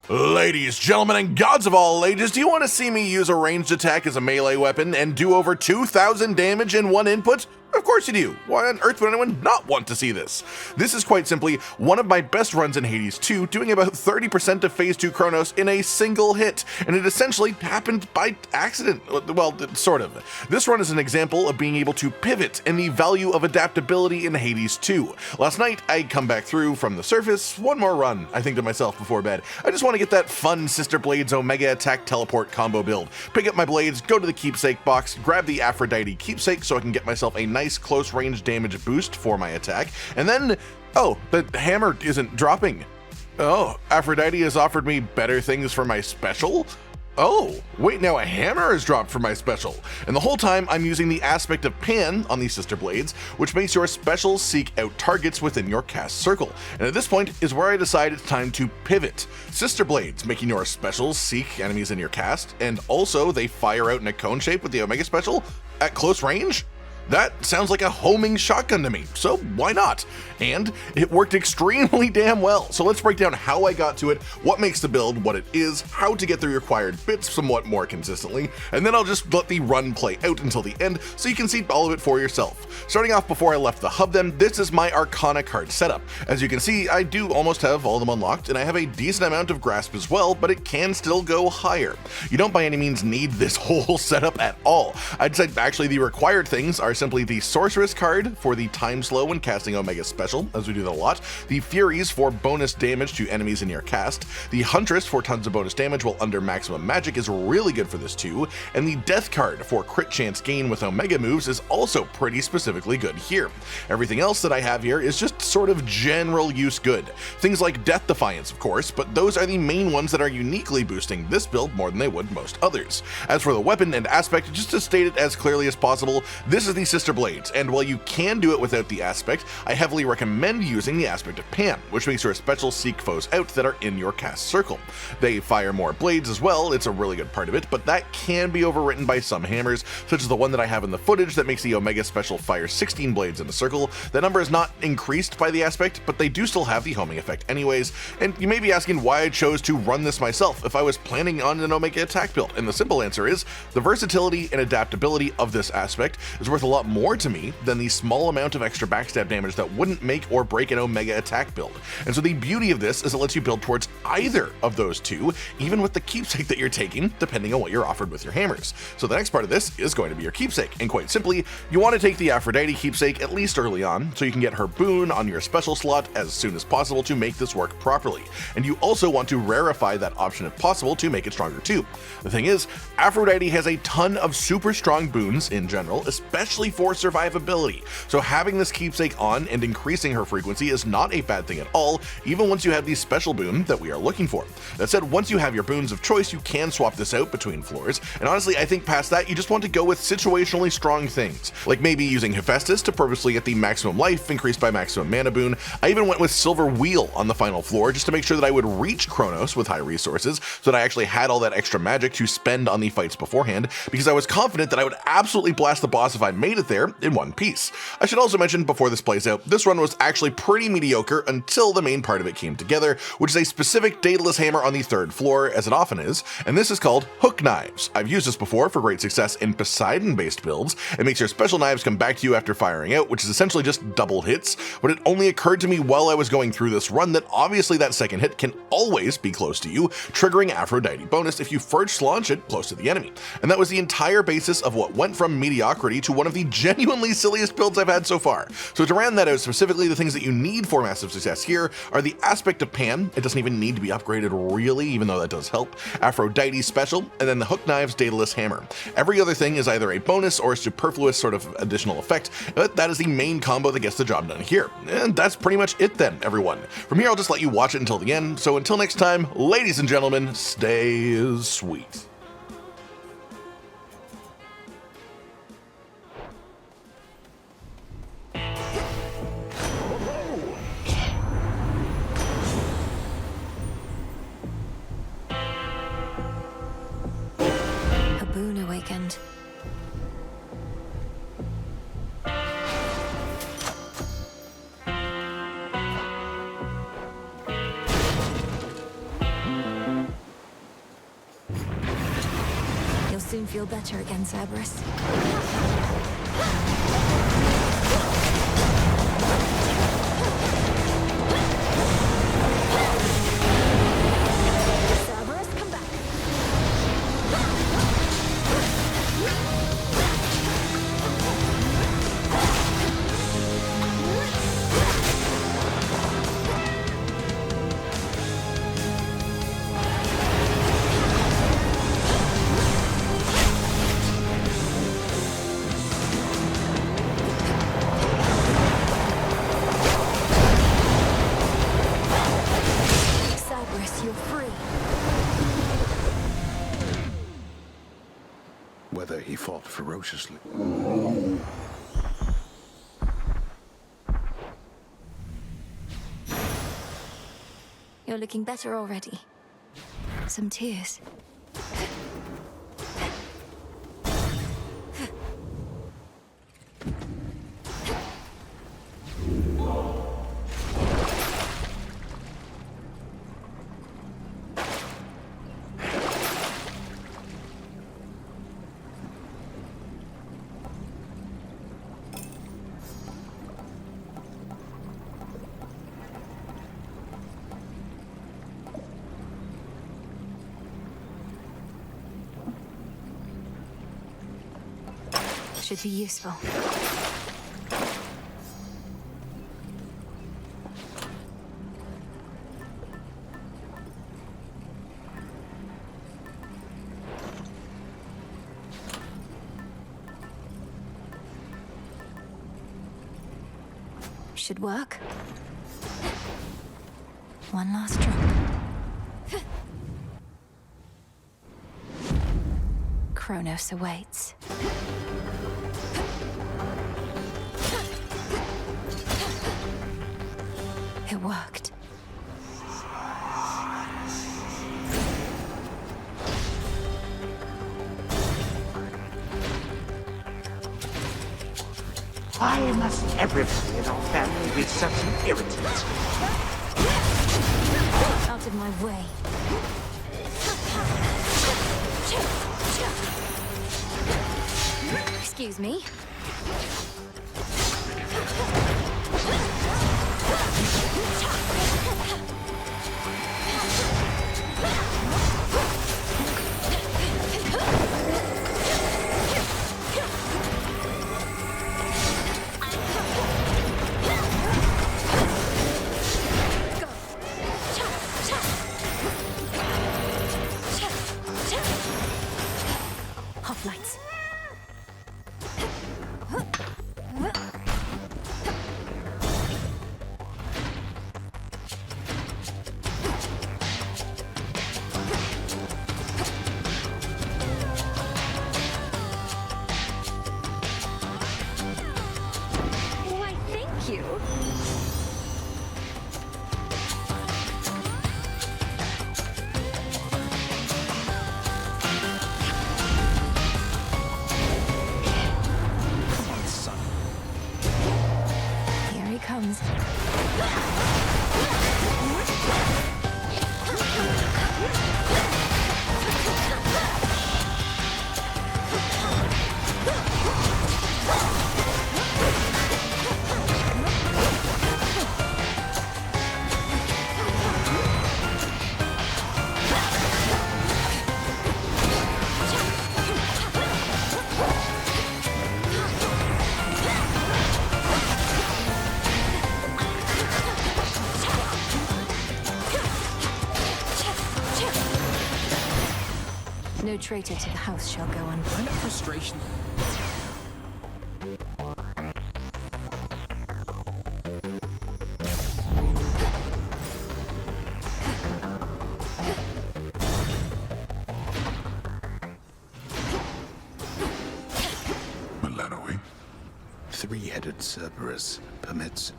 Ladies, gentlemen, and gods of all ages, do you want to see me use a ranged attack as a melee weapon and do over 2,000 damage in one input? Of course you do. Why on earth would anyone not want to see this? This is quite simply one of my best runs in Hades 2, doing about 30% of Phase 2 Chronos in a single hit, and it essentially happened by accident. Well, sort of. This run is an example of being able to pivot and the value of adaptability in Hades 2. Last night, I come back through from the surface, one more run, I think to myself before bed. I just want to get that fun Sister Blades Omega Attack Teleport combo build. Pick up my blades, go to the Keepsake box, grab the Aphrodite Keepsake so I can get myself a nice close range damage boost for my attack, and then, oh, the hammer isn't dropping. Oh, Aphrodite has offered me better things for my special? Oh, wait, now a hammer is dropped for my special. And the whole time I'm using the aspect of Pan on these Sister Blades, which makes your specials seek out targets within your cast circle. And at this point is where I decide it's time to pivot. Sister Blades, making your specials seek enemies in your cast, and also they fire out in a cone shape with the Omega special at close range? That sounds like a homing shotgun to me, so why not? And it worked extremely damn well. So let's break down how I got to it, what makes the build what it is, how to get the required bits somewhat more consistently, and then I'll just let the run play out until the end so you can see all of it for yourself. Starting off before I left the hub then, this is my Arcana card setup. As you can see, I do almost have all of them unlocked, and I have a decent amount of grasp as well, but it can still go higher. You don't by any means need this whole setup at all. I'd say actually the required things are simply the Sorceress card for the time slow when casting Omega special, as we do that a lot, the Furies for bonus damage to enemies in your cast, the Huntress for tons of bonus damage while under maximum magic is really good for this too, and the Death card for crit chance gain with Omega moves is also pretty specifically good here. Everything else that I have here is just sort of general use good. Things like Death Defiance, of course, but those are the main ones that are uniquely boosting this build more than they would most others. As for the weapon and aspect, just to state it as clearly as possible, this is the Sister Blades, and while you can do it without the aspect, I heavily recommend using the aspect of Pan, which makes your special seek foes out that are in your cast circle. They fire more blades as well, it's a really good part of it, but that can be overwritten by some hammers, such as the one that I have in the footage that makes the Omega special fire 16 blades in a circle. That number is not increased by the aspect, but they do still have the homing effect anyways, and you may be asking why I chose to run this myself if I was planning on an Omega attack build, and the simple answer is, the versatility and adaptability of this aspect is worth a lot more to me than the small amount of extra backstab damage that wouldn't make or break an Omega attack build. And so the beauty of this is it lets you build towards either of those two, even with the Keepsake that you're taking, depending on what you're offered with your hammers. So the next part of this is going to be your Keepsake, and quite simply, you want to take the Aphrodite Keepsake at least early on, so you can get her Boon on your special slot as soon as possible to make this work properly. And you also want to rarefy that option if possible to make it stronger too. The thing is, Aphrodite has a ton of super strong boons in general, especially for survivability, so having this Keepsake on and increasing her frequency is not a bad thing at all, even once you have the special boon that we are looking for. That said, once you have your boons of choice, you can swap this out between floors, and honestly I think past that you just want to go with situationally strong things, like maybe using Hephaestus to purposely get the maximum life increased by maximum mana boon. I even went with Silver Wheel on the final floor just to make sure that I would reach Chronos with high resources, so that I actually had all that extra magic to spend on the fights beforehand, because I was confident that I would absolutely blast the boss if I made it there in one piece. I should also mention before this plays out, this run was actually pretty mediocre until the main part of it came together, which is a specific Daedalus hammer on the 3rd floor, as it often is, and this is called Hook Knives. I've used this before for great success in Poseidon-based builds. It makes your special knives come back to you after firing out, which is essentially just double hits, but it only occurred to me while I was going through this run that obviously that second hit can always be close to you, triggering Aphrodite bonus if you first launch it close to the enemy. And that was the entire basis of what went from mediocrity to one of the genuinely silliest builds I've had so far. So to round that out, specifically the things that you need for massive success here are the aspect of Pan. It doesn't even need to be upgraded really, even though that does help. Aphrodite special, and then the Hook Knives Daedalus hammer. Every other thing is either a bonus or a superfluous sort of additional effect, but that is the main combo that gets the job done here. And that's pretty much it then, everyone. From here I'll just let you watch it until the end, so until next time, ladies and gentlemen, stay sweet. Boon awakened. soon feel better again, Cerberus. Cerberus, come back. Cerberus, you're free. Whether he fought ferociously. You're looking better already. Some tears. Should be useful. Should work. One last drop. Chronos awaits. It worked. Why must everybody in our family be such an irritant? Out of my way. Excuse me. Hoplites. Why, thank you. Here he comes. No traitor to the house shall go unpunished. Frustration. Milanoe? Three-headed Cerberus permits.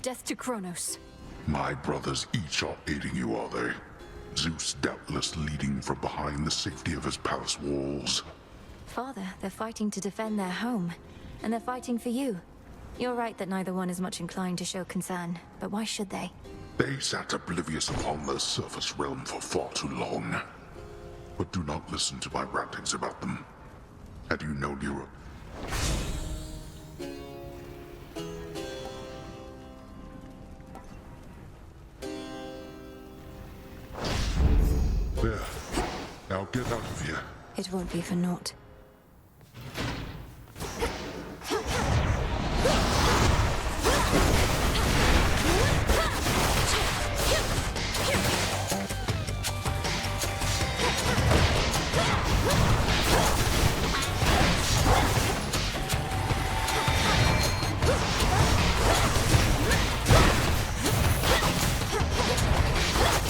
Death to Chronos. My brothers each are aiding you, are they? Zeus doubtless leading from behind the safety of his palace walls. Father, they're fighting to defend their home. And they're fighting for you. You're right that neither one is much inclined to show concern, but why should they? They sat oblivious upon the surface realm for far too long. but do not listen to my rantings about them. Had you known Europe? There. Now get out of here. It won't be for naught.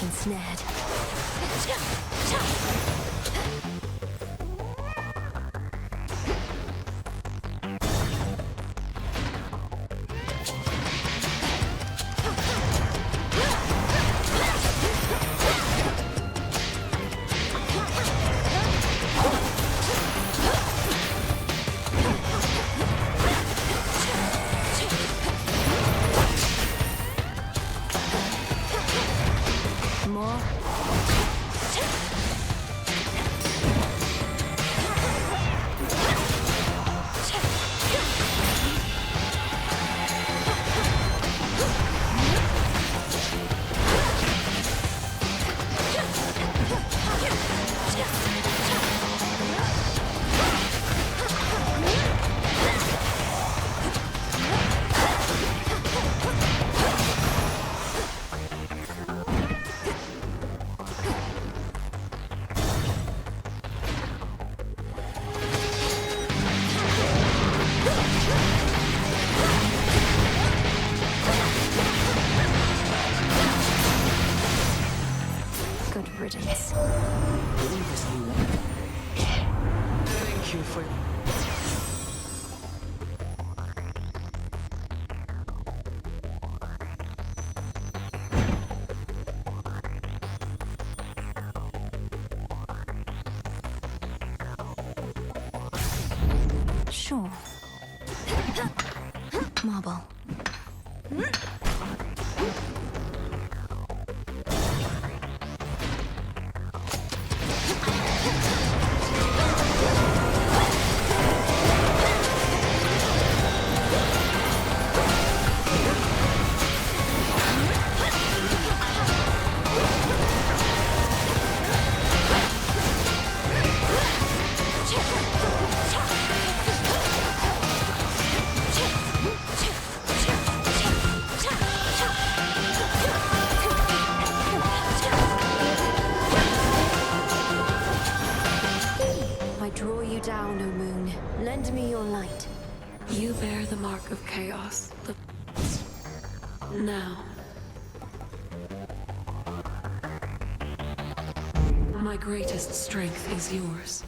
Ensnared. More. Good riddance. Thank you for... Sure. Marble. I draw you down, O moon. Lend me your light. You bear the mark of chaos. Now. My greatest strength is yours.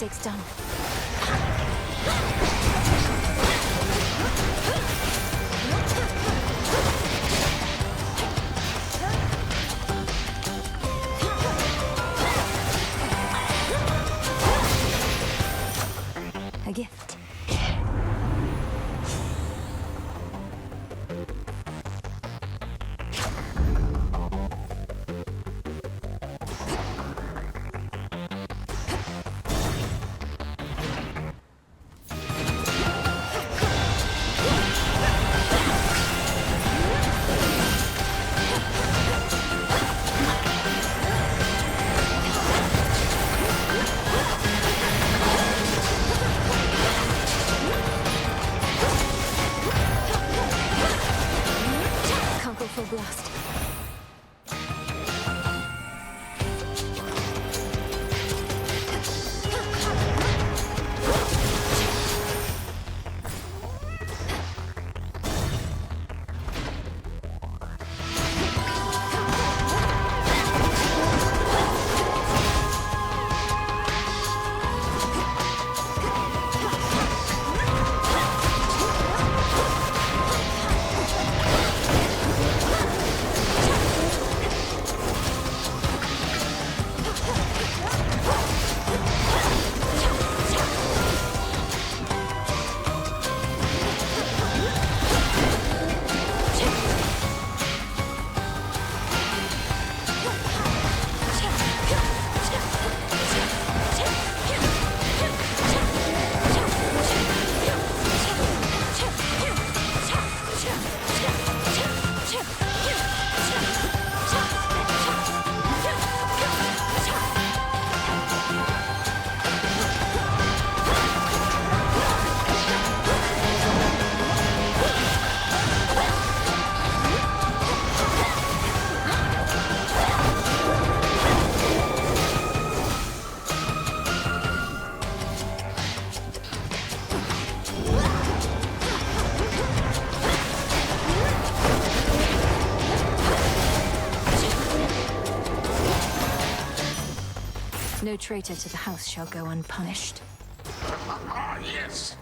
Keepsake's done. A gift. Can't go full blast. No traitor to the house shall go unpunished. Ah, yes.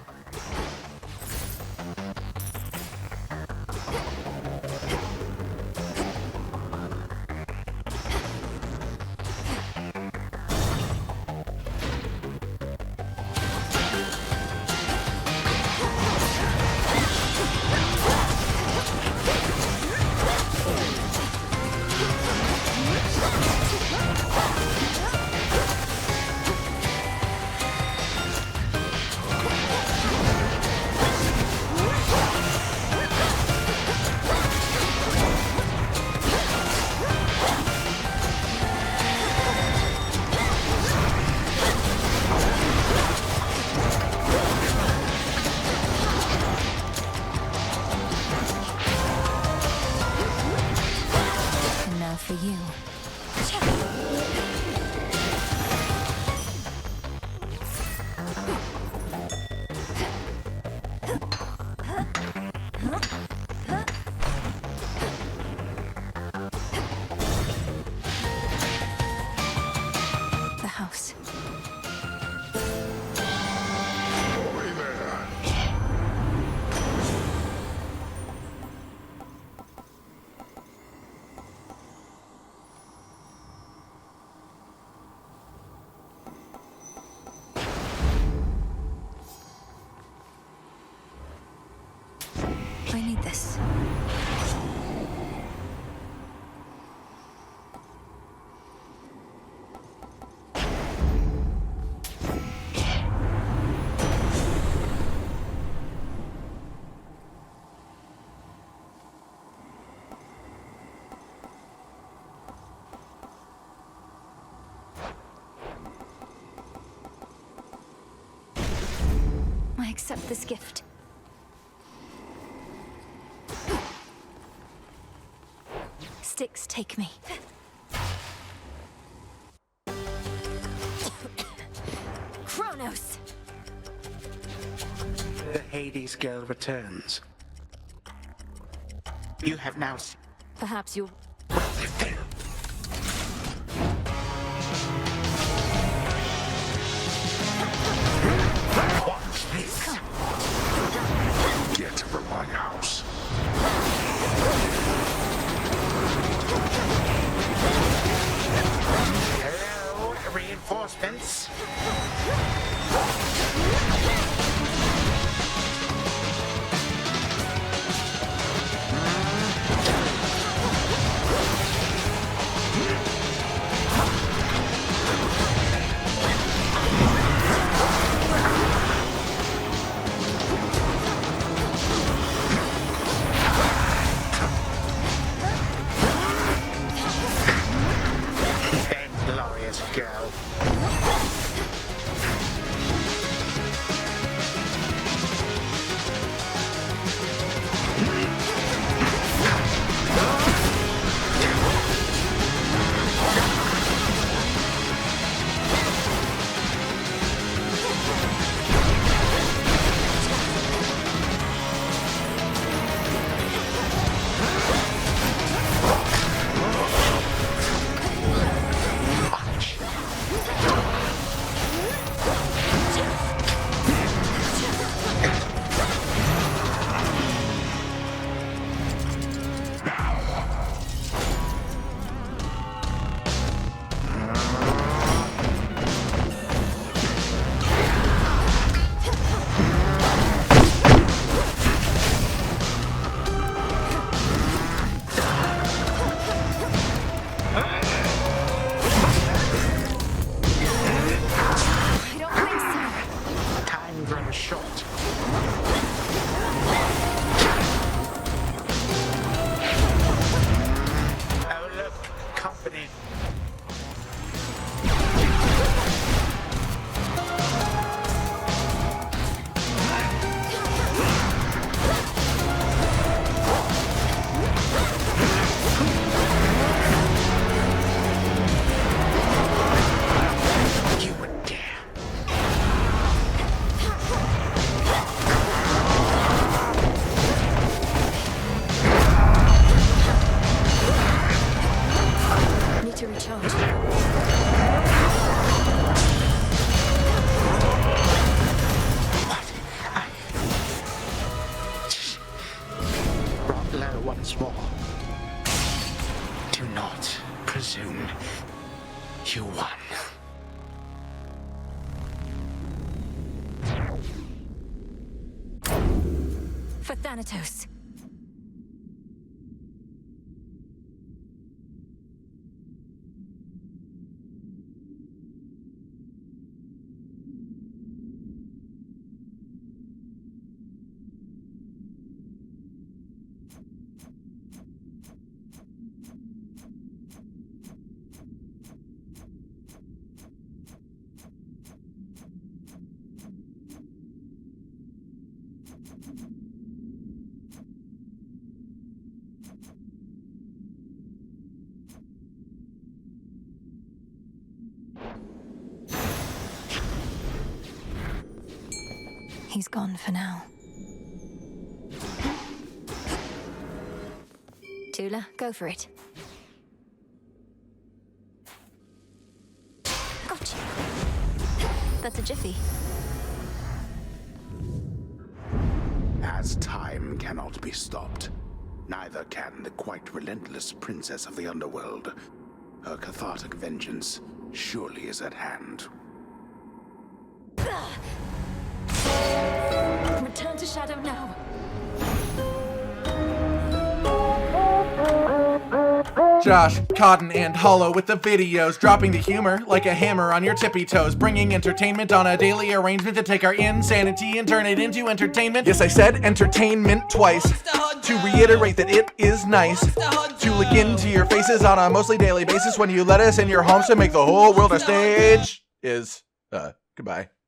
And now for you. The house. Boy there. I need this. I accept this gift. Sticks, take me. Chronos! The Hades girl returns. You have now seen Perhaps you'll... get from my house. Hello, reinforcements. Glorious girl. Once more. Do not presume you won. For Thanatos. He's gone for now. Tula, go for it. Gotcha. That's a jiffy. As time cannot be stopped, neither can the quite relentless princess of the underworld. Her cathartic vengeance surely is at hand. Return to Shadow now. Josh, Cotton, and Hollow with the videos, dropping the humor like a hammer on your tippy toes, bringing entertainment on a daily arrangement to take our insanity and turn it into entertainment. Yes, I said entertainment twice, to reiterate that it is nice to look into your faces on a mostly daily basis when you let us in your homes to make the whole world a stage. Goodbye.